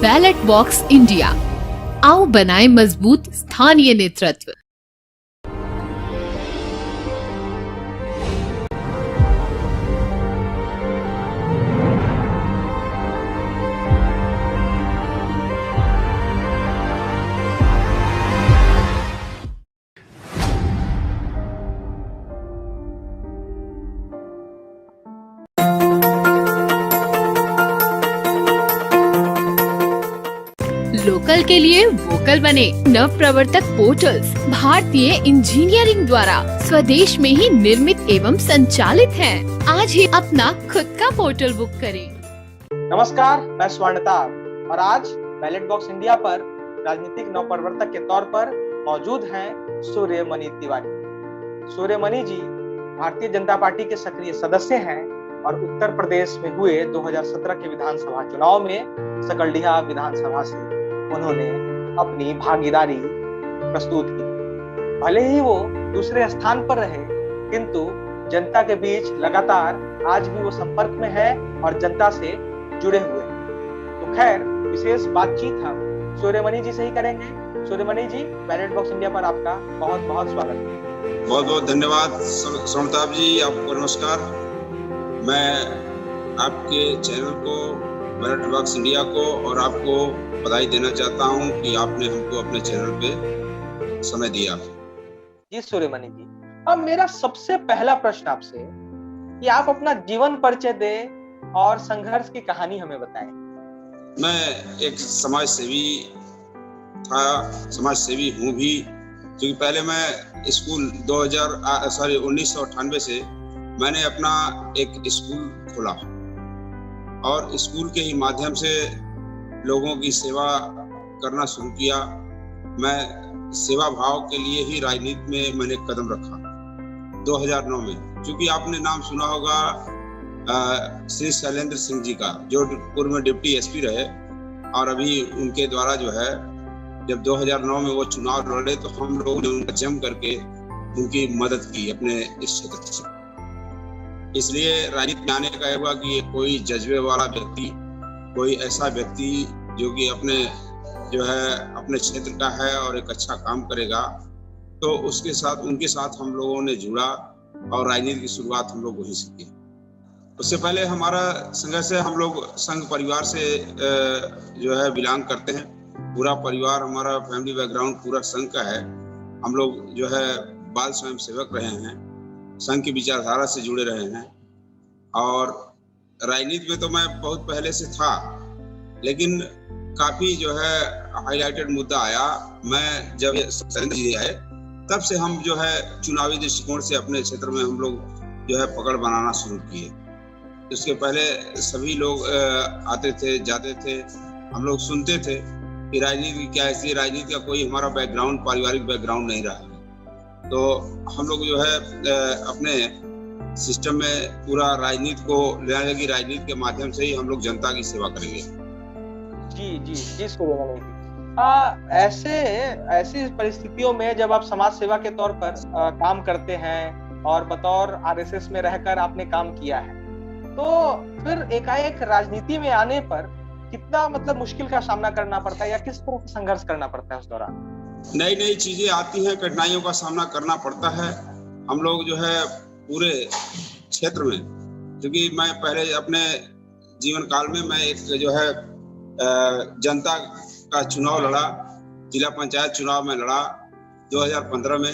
Ballot box India, आओ बनाए मजबूत स्थानीय नेतृत्व। लोकल के लिए वोकल बने। नव प्रवर्तक पोर्टल्स भारतीय इंजीनियरिंग द्वारा स्वदेश में ही निर्मित एवं संचालित हैं। आज ही अपना खुद का पोर्टल बुक करें। नमस्कार, मैं स्वर्णतार और आज बैलेट बॉक्स इंडिया पर राजनीतिक नव प्रवर्तक के तौर पर मौजूद हैं सूर्यमणि तिवारी। सूर्यमणि जी भारतीय जनता पार्टी के सक्रिय सदस्य हैं और उत्तर प्रदेश में हुए 2017 के विधानसभा चुनाव में सकलडीहा विधानसभा से उन्होंने अपनी भागीदारी प्रस्तुत की। भले ही वो दूसरे स्थान पर रहे, किंतु जनता के बीच लगातार आज भी वो संपर्क में है और जनता से जुड़े हुए हैं। तो खैर, विशेष बातचीत हम सूर्यमणि जी से ही करेंगे। सूर्यमणि जी, बैलेट बॉक्स इंडिया पर आपका बहुत बहुत स्वागत है। बहुत बहुत धन्यवाद स्वर्णताप जी, आपको नमस्कार। मैं आपके चैनल को, बैलेट बॉक्स इंडिया को और आपको बधाई देना चाहता हूं कि आपने हमको अपने चैनल पे समय दिया। जी सूर्यमणि जी, अब मेरा सबसे पहला प्रश्न आपसे कि आप अपना जीवन परिचय दें और संघर्ष की कहानी हमें बताएं। मैं एक समाज सेवी था, समाज सेवी हूँ भी, क्योंकि पहले मैं स्कूल 1998 से मैंने अपना एक स्कूल खोला और स्कूल के ही माध्यम से लोगों की सेवा करना शुरू किया। मैं सेवा भाव के लिए ही राजनीति में मैंने कदम रखा 2009 में। क्योंकि आपने नाम सुना होगा श्री शैलेंद्र सिंह जी का, जो पूर्व में डिप्टी एसपी रहे और अभी उनके द्वारा जो है, जब 2009 में वो चुनाव लड़े तो हम लोगों ने उनका जम करके उनकी मदद की अपने इस क्षेत्र से। इसलिए राजनीति में आने का हुआ कि कोई जज्बे वाला व्यक्ति, कोई ऐसा व्यक्ति जो कि अपने क्षेत्र का है और एक अच्छा काम करेगा, तो उसके साथ उनके साथ हम लोगों ने जुड़ा और राजनीति की शुरुआत हम लोग वहीं से की। उससे पहले हमारा संघर्ष है, हम लोग संघ परिवार से जो है बिलोंग करते हैं। पूरा परिवार, हमारा फैमिली बैकग्राउंड पूरा संघ का है। हम लोग जो है बाल स्वयं सेवक रहे हैं, संघ की विचारधारा से जुड़े रहे हैं और राजनीति में तो मैं बहुत पहले से था, लेकिन काफी जो है हाईलाइटेड मुद्दा आया। मैं जब शैलेंद्र जी आए तब से हम जो है चुनावी दृष्टिकोण से अपने क्षेत्र में हम लोग जो है पकड़ बनाना शुरू किए। इसके पहले सभी लोग आते थे, जाते थे, हम लोग सुनते थे कि राजनीति क्या है। राजनीति का कोई हमारा बैकग्राउंड, पारिवारिक बैकग्राउंड नहीं रहा। तो हम लोग जो है अपने सिस्टम में पूरा राजनीति को लेने लगी। राजनीति के माध्यम से ही हम लोग जनता की सेवा करेंगे। जी जी जी सूर्यमणि जी, ऐसी परिस्थितियों में जब आप समाज सेवा के तौर पर काम करते हैं और बतौर आरएसएस में रहकर आपने काम किया है, तो फिर एकाएक राजनीति में आने पर कितना मुश्किल का सामना करना पड़ता है या किस तरह से संघर्ष करना पड़ता है उस दौरान? नई नई चीजें आती हैं, कठिनाइयों का सामना करना पड़ता है। हम लोग जो है पूरे क्षेत्र में, क्योंकि मैं पहले अपने जीवन काल में मैं एक जो है जनता का चुनाव लड़ा, जिला पंचायत चुनाव में लड़ा 2015 में।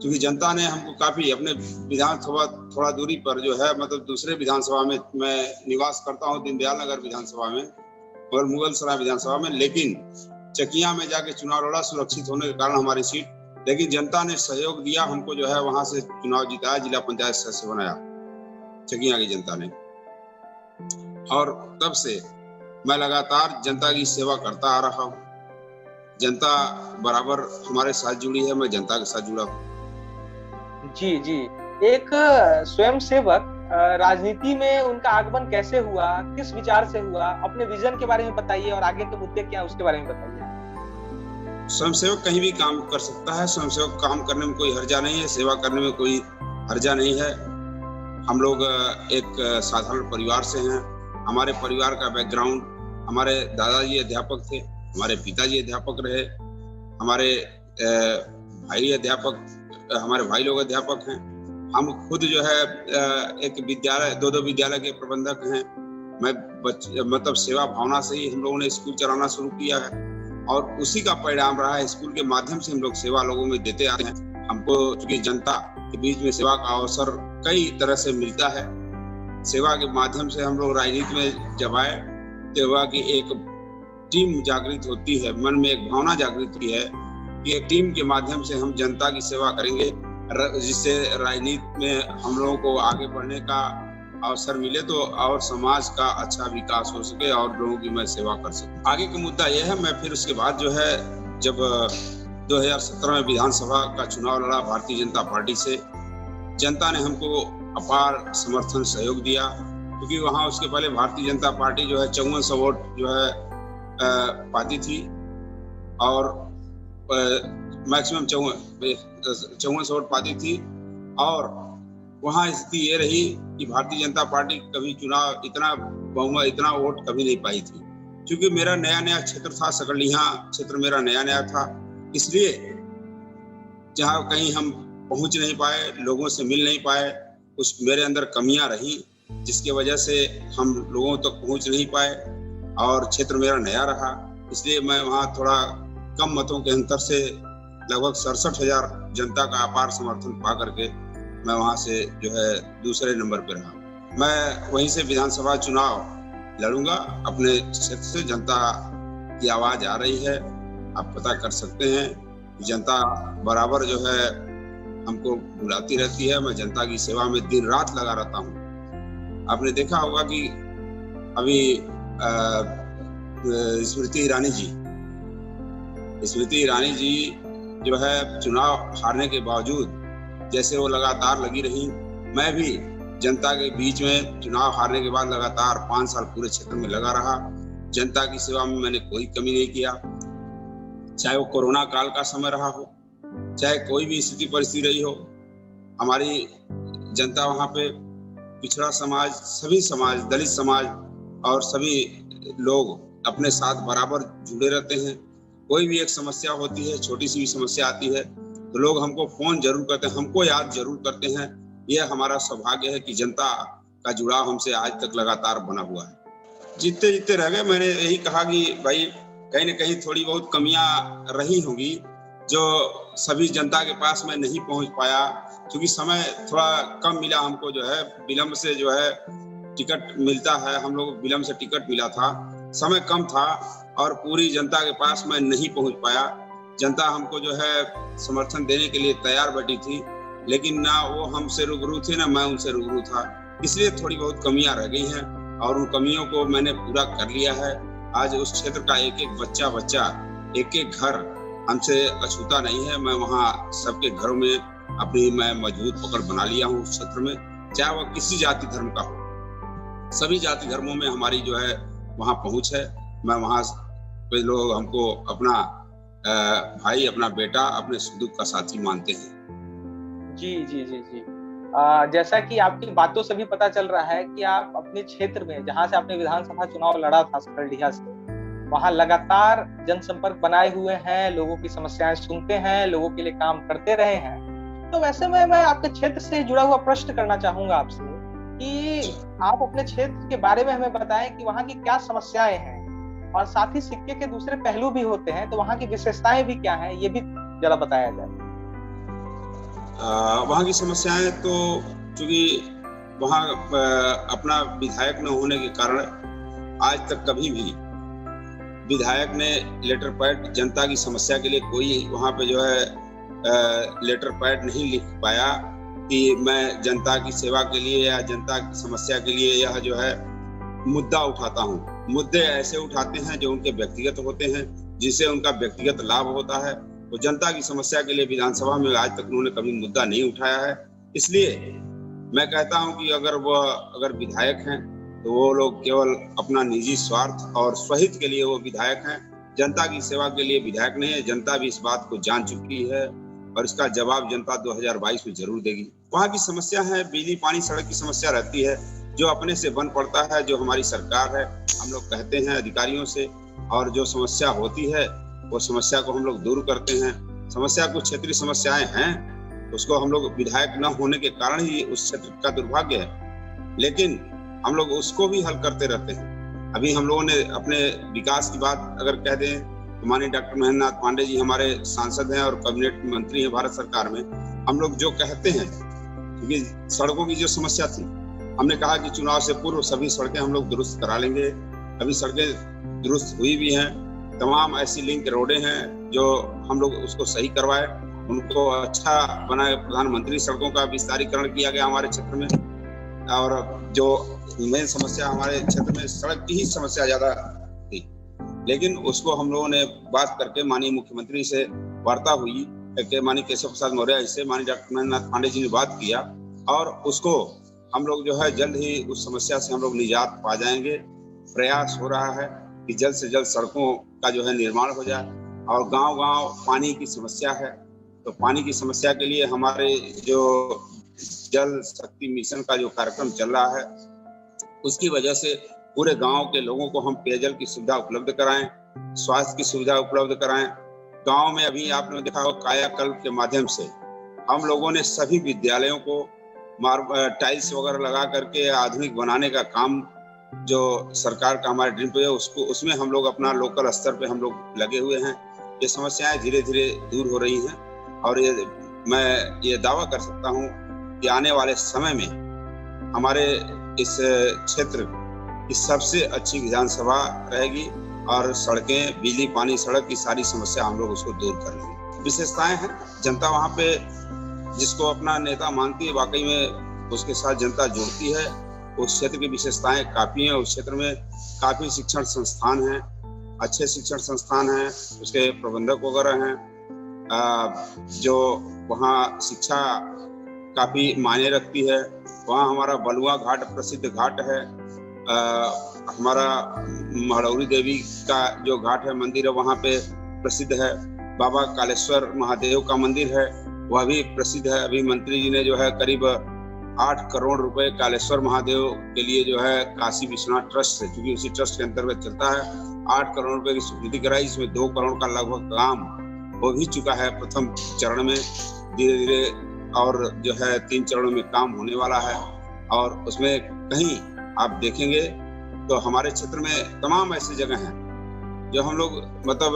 क्योंकि जनता ने हमको काफी अपने विधानसभा थोड़ा दूरी पर जो है दूसरे विधानसभा में मैं निवास करता हूँ, दीनदयाल नगर विधानसभा में और मुगल सराय विधानसभा में, लेकिन चकिया में जाके चुनाव लड़ा सुरक्षित होने के कारण हमारी सीट। लेकिन जनता ने सहयोग दिया, हमको जो है वहां से चुनाव जिताया, जिला पंचायत सदस्य बनाया चकिया की जनता ने। और तब से मैं लगातार जनता की सेवा करता आ रहा हूँ। जनता बराबर हमारे साथ जुड़ी है, मैं जनता के साथ जुड़ा हूँ। जी जी, एक स्वयं सेवक राजनीति में उनका आगमन कैसे हुआ, किस विचार से हुआ, अपने विजन के बारे में बताइए और आगे के मुद्दे क्या उसके बारे में बताइए। स्वयंसेवक कहीं भी काम कर सकता है, स्वयंसेवक काम करने में कोई हर्जा नहीं है, सेवा करने में कोई हर्जा नहीं है। हम लोग एक साधारण परिवार से हैं। हमारे परिवार का बैकग्राउंड, हमारे दादाजी अध्यापक थे, हमारे पिताजी अध्यापक रहे, हमारे भाई अध्यापक, हमारे भाई लोग अध्यापक हैं। हम खुद जो है एक विद्यालय, 2 विद्यालय के प्रबंधक हैं। मैं मतलब सेवा भावना से ही हम लोगों ने स्कूल चलाना शुरू किया है और उसी का परिणाम रहा है। स्कूल के माध्यम से हम लोग सेवा लोगों में देते आते हैं। हमको चूंकि जनता के बीच में सेवा का अवसर कई तरह से मिलता है। सेवा के माध्यम से हम लोग राजनीति में जब आए तो हुआ कि एक टीम जागृत होती है, मन में एक भावना जागृत होती है कि एक टीम के माध्यम से हम जनता की सेवा करेंगे, जिससे राजनीति में हम लोगों को आगे बढ़ने का अवसर मिले तो और समाज का अच्छा विकास हो सके और लोगों की मैं सेवा कर सकूं। आगे का मुद्दा यह है, मैं फिर उसके बाद जो है जब 2017 में विधानसभा का चुनाव लड़ा भारतीय जनता पार्टी से, जनता ने हमको अपार समर्थन सहयोग दिया, क्योंकि वहाँ उसके पहले भारतीय जनता पार्टी जो है 5400 वोट जो है पाती थी और मैक्सिमम 5400 वोट पाती थी। और वहाँ स्थिति ये रही कि भारतीय जनता पार्टी कभी चुनाव इतना बहुमत, इतना वोट कभी नहीं पाई थी। क्योंकि मेरा नया क्षेत्र था, सकरलीहा क्षेत्र मेरा नया था, इसलिए जहाँ कहीं हम पहुँच नहीं पाए, लोगों से मिल नहीं पाए, कुछ मेरे अंदर कमियां रही, जिसकी वजह से हम लोगों तक पहुँच नहीं पाए और क्षेत्र मेरा नया रहा। इसलिए मैं वहाँ थोड़ा कम मतों के अंतर से लगभग 67,000 जनता का अपार समर्थन पा करके मैं वहाँ से जो है दूसरे नंबर पर रहा। मैं वहीं से विधानसभा चुनाव लड़ूंगा अपने क्षेत्र से। जनता की आवाज आ रही है, आप पता कर सकते हैं। जनता बराबर जो है हमको बुलाती रहती है। मैं जनता की सेवा में दिन रात लगा रहता हूँ। आपने देखा होगा कि अभी स्मृति ईरानी जी जो है चुनाव हारने के बावजूद जैसे वो लगातार लगी रही, मैं भी जनता के बीच में चुनाव हारने के बाद लगातार 5 साल पूरे क्षेत्र में लगा रहा। जनता की सेवा में मैंने कोई कमी नहीं किया, चाहे वो कोरोना काल का समय रहा हो, चाहे कोई भी स्थिति परिस्थिति रही हो। हमारी जनता वहाँ पे पिछड़ा समाज, सभी समाज, दलित समाज और सभी लोग अपने साथ बराबर जुड़े रहते हैं। कोई भी एक समस्या होती है, छोटी सी भी समस्या आती है तो लोग हमको फोन जरूर करते हैं, हमको याद जरूर करते हैं। यह हमारा सौभाग्य है कि जनता का जुड़ाव हमसे आज तक लगातार बना हुआ है। जीतते जीतते रह गए। मैंने यही कहा कि भाई कहीं न कहीं थोड़ी बहुत कमियां रही होंगी जो सभी जनता के पास मैं नहीं पहुंच पाया, क्योंकि समय थोड़ा कम मिला हमको, जो है विलम्ब से जो है टिकट मिलता है। हम लोग विलम्ब से टिकट मिला था, समय कम था और पूरी जनता के पास मैं नहीं पहुंच पाया। जनता हमको जो है समर्थन देने के लिए तैयार बैठी थी, लेकिन ना वो हमसे रूबरू थे ना मैं उनसे रूबरू था। इसलिए थोड़ी बहुत कमियां रह गई हैं और उन कमियों को मैंने पूरा कर लिया है। आज उस क्षेत्र का एक एक बच्चा, एक एक घर हमसे अछूता नहीं है। मैं वहाँ सबके घरों में अपनी मैं मजबूत पकड़ बना लिया हूँ उस क्षेत्र में, चाहे वह किसी जाति धर्म का हो। सभी जाति धर्मों में हमारी जो है वहाँ पहुँच है। मैं वहाँ पे लोग हमको अपना भाई, अपना बेटा, अपने सुख दुख का साथी मानते हैं। जी जी जी जी जैसा कि आपकी बातों से भी पता चल रहा है कि आप अपने क्षेत्र में, जहां से आपने विधानसभा चुनाव लड़ा था सकरलीहा से, वहां लगातार जनसंपर्क बनाए हुए हैं, लोगों की समस्याएं सुनते हैं, लोगों के लिए काम करते रहे हैं। तो वैसे में मैं आपके क्षेत्र से जुड़ा हुआ प्रश्न करना चाहूंगा आपसे कि आप अपने क्षेत्र के बारे में हमें बताएं कि वहाँ की क्या समस्याएं हैं, और साथ ही सिक्के के दूसरे पहलू भी होते हैं, तो वहाँ की विशेषताएं भी क्या हैं, ये भी जरा बताया जाए। वहाँ की समस्याएं तो चूंकि वहाँ अपना विधायक न होने के कारण आज तक कभी भी विधायक ने लेटर पैड जनता की समस्या के लिए कोई वहाँ पे जो है लेटर पैड नहीं लिख पाया कि मैं जनता की सेवा के लिए या जनता की समस्या के लिए यह जो है मुद्दा उठाता हूँ। मुद्दे ऐसे उठाते हैं जो उनके व्यक्तिगत होते हैं, जिससे उनका व्यक्तिगत लाभ होता है। तो जनता की समस्या के लिए विधानसभा में आज तक उन्होंने कभी मुद्दा नहीं उठाया है। इसलिए मैं कहता हूं कि अगर विधायक हैं तो वो लोग केवल अपना निजी स्वार्थ और स्वहित के लिए वो विधायक हैं, जनता की सेवा के लिए विधायक नहीं है। जनता भी इस बात को जान चुकी है और इसका जवाब जनता 2022 में जरूर देगी। वहाँ की समस्या है बिजली, पानी, सड़क की समस्या रहती है, जो अपने से बन पड़ता है। जो हमारी सरकार है हम लोग कहते हैं अधिकारियों से, और जो समस्या होती है वो समस्या को हम लोग दूर करते हैं। समस्या कुछ क्षेत्रीय समस्याएं हैं, उसको हम लोग विधायक न होने के कारण ही उस क्षेत्र का दुर्भाग्य है, लेकिन हम लोग उसको भी हल करते रहते हैं। अभी हम लोगों ने अपने विकास की बात अगर कह दें तो माननीय डॉक्टर महेंद्र नाथ पांडे जी हमारे सांसद हैं और कैबिनेट मंत्री हैं भारत सरकार में। हम लोग जो कहते हैं, क्योंकि सड़कों की जो समस्या थी, हमने कहा कि चुनाव से पूर्व सभी सड़कें हम लोग दुरुस्त करा लेंगे। अभी सड़कें दुरुस्त हुई भी हैं, तमाम ऐसी लिंक रोडें हैं जो हम लोग उसको सही करवाए, उनको अच्छा बनाए। प्रधानमंत्री सड़कों का विस्तारीकरण किया गया हमारे क्षेत्र में, और जो मेन समस्या हमारे क्षेत्र में सड़क की ही समस्या ज्यादा थी, लेकिन उसको हम लोगों ने बात करके माननीय मुख्यमंत्री से वार्ता हुई कि माननीय केशव प्रसाद मौर्य से माननीय डॉक्टर महेंद्र नाथ पांडे जी ने बात किया, और उसको हम लोग जो है जल्द ही उस समस्या से हम लोग निजात पा जाएंगे। प्रयास हो रहा है कि जल्द से जल्द सड़कों का जो है निर्माण हो जाए। और गांव-गांव पानी की समस्या है, तो पानी की समस्या के लिए हमारे जो जल शक्ति मिशन का जो कार्यक्रम चल रहा है, उसकी वजह से पूरे गांव के लोगों को हम पेयजल की सुविधा उपलब्ध कराएं, स्वास्थ्य की सुविधा उपलब्ध कराएं। गांव में अभी आपने देखा हो कायाकल्प के माध्यम से हम लोगों ने सभी विद्यालयों को टाइल्स वगैरह लगा करके आधुनिक बनाने का काम जो सरकार का हमारे ड्रीम पे है, उसमें हम लोग अपना लोकल स्तर पे हम लोग लगे हुए हैं। ये समस्याएं धीरे धीरे दूर हो रही हैं, और मैं ये दावा कर सकता हूँ कि आने वाले समय में हमारे इस क्षेत्र की सबसे अच्छी विधानसभा रहेगी, और सड़कें, बिजली, पानी, सड़क की सारी समस्या हम लोग उसको दूर कर लेंगे। विशेषताएं हैं, जनता वहाँ पे जिसको अपना नेता मानती है, वाकई में उसके साथ जनता जुड़ती है। उस क्षेत्र की विशेषताएं काफी हैं। उस क्षेत्र में काफी शिक्षण संस्थान हैं, अच्छे शिक्षण संस्थान हैं, उसके प्रबंधक वगैरह हैं, जो वहाँ शिक्षा काफी मायने रखती है। वहाँ हमारा बलुआ घाट प्रसिद्ध घाट है, हमारा महड़ौरी देवी का जो घाट है, मंदिर है, वहाँ पे प्रसिद्ध है। बाबा कालेश्वर महादेव का मंदिर है, वह भी प्रसिद्ध है। अभी मंत्री जी ने जो है करीब 8 करोड़ रुपए कालेश्वर महादेव के लिए जो है काशी विश्वनाथ ट्रस्ट से, क्योंकि उसी ट्रस्ट के अंतर्गत चलता है, 8 करोड़ रुपए की स्वीकृति कराई। इसमें 2 करोड़ का लगभग काम हो भी चुका है प्रथम चरण में। धीरे धीरे और जो है 3 चरणों में काम होने वाला है। और उसमें कहीं आप देखेंगे तो हमारे क्षेत्र में तमाम ऐसी जगह हैं जो हम लोग मतलब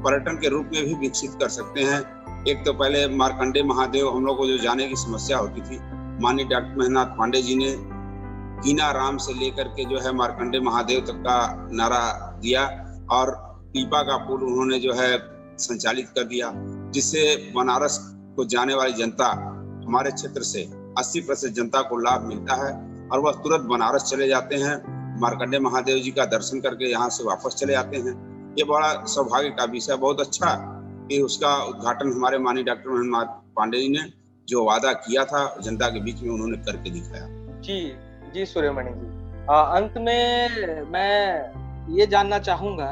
पर्यटन के रूप में भी विकसित कर सकते हैं। एक तो पहले मार्कंडे महादेव हम लोग को जो जाने की समस्या होती थी, माननीय डॉक्टर महेंद्र नाथ पांडे जी ने कीना राम से लेकर के जो है मार्कंडे महादेव तक का नारा दिया, और पीपा का पुल उन्होंने जो है संचालित कर दिया, जिससे बनारस को जाने वाली जनता, हमारे क्षेत्र से 80% जनता को लाभ मिलता है, और वह तुरंत बनारस चले जाते हैं, मार्कंडे महादेव जी का दर्शन करके यहाँ से वापस चले जाते हैं। ये बड़ा सौभाग्य का विषय, बहुत अच्छा कि उसका उद्घाटन हमारे माननीय डॉक्टर महेंद्र नाथ पांडे जी ने जो वादा किया था जनता के बीच में, उन्होंने करके दिखाया। जी सूर्यमणि जी, अंत में मैं ये जानना चाहूंगा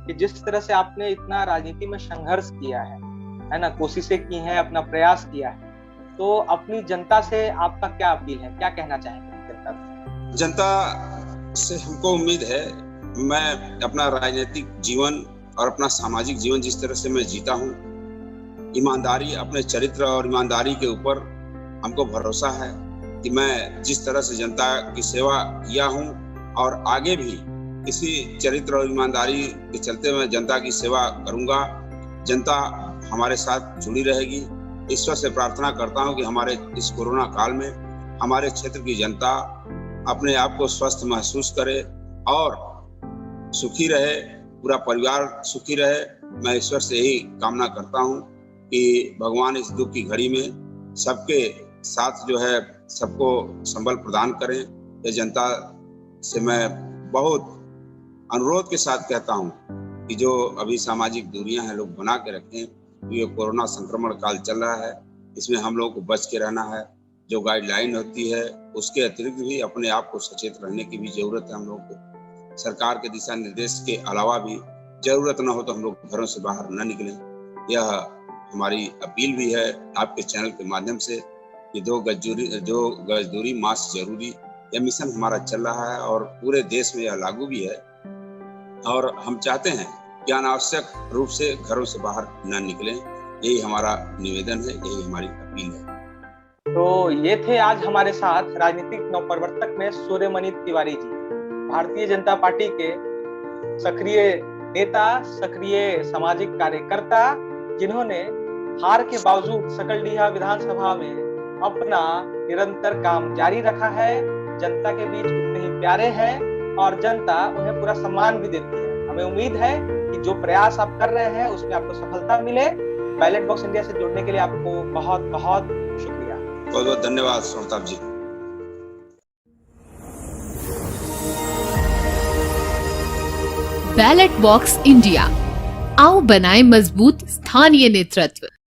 कि जिस तरह से आपने इतना राजनीति में संघर्ष किया है ना, कोशिशें की हैं, अपना प्रयास किया है, तो अपनी जनता से आपका क्या अपील है, क्या कहना चाहेंगे जनता से? जनता से हमको उम्मीद है, मैं अपना राजनीतिक जीवन और अपना सामाजिक जीवन जिस तरह से मैं जीता हूँ, ईमानदारी, अपने चरित्र और ईमानदारी के ऊपर हमको भरोसा है कि मैं जिस तरह से जनता की सेवा किया हूँ और आगे भी इसी चरित्र और ईमानदारी के चलते मैं जनता की सेवा करूँगा। जनता हमारे साथ जुड़ी रहेगी। ईश्वर से प्रार्थना करता हूँ कि हमारे इस कोरोना काल में हमारे क्षेत्र की जनता अपने आप को स्वस्थ महसूस करे और सुखी रहे, पूरा परिवार सुखी रहे। मैं ईश्वर से यही कामना करता हूँ कि भगवान इस दुख की घड़ी में सबके साथ जो है सबको संबल प्रदान करें। ये जनता से मैं बहुत अनुरोध के साथ कहता हूँ कि जो अभी सामाजिक दूरियां हैं लोग बना के रखें। ये कोरोना संक्रमण काल चल रहा है, इसमें हम लोग को बच के रहना है। जो गाइडलाइन होती है उसके अतिरिक्त भी अपने आप को सचेत रहने की भी जरूरत है हम लोग को। सरकार के दिशा निर्देश के अलावा भी जरूरत न हो तो हम लोग घरों से बाहर न निकलें। यह हमारी अपील भी है आपके चैनल के माध्यम से कि 2 गज दूरी, मास्क जरूरी, यह मिशन हमारा चल रहा है और पूरे देश में यह लागू भी है। और हम चाहते हैं कि अनावश्यक रूप से घरों से बाहर न निकलें। यही हमारा निवेदन है, यही हमारी अपील है। तो ये थे आज हमारे साथ राजनीतिक नवप्रवर्तक में सूर्यमणि तिवारी जी, भारतीय जनता पार्टी के सक्रिय नेता, सक्रिय सामाजिक कार्यकर्ता, जिन्होंने हार के बावजूद सकलडीहा विधानसभा में अपना निरंतर काम जारी रखा है। जनता के बीच उतने ही प्यारे हैं और जनता उन्हें पूरा सम्मान भी देती है। हमें उम्मीद है कि जो प्रयास आप कर रहे हैं उसमें आपको सफलता मिले। बैलेट बॉक्स इंडिया से जुड़ने के लिए आपको बहुत बहुत शुक्रिया। बहुत बहुत धन्यवाद सोनताब जी। बैलेट बॉक्स इंडिया, आओ बनाएं मजबूत स्थानीय नेतृत्व।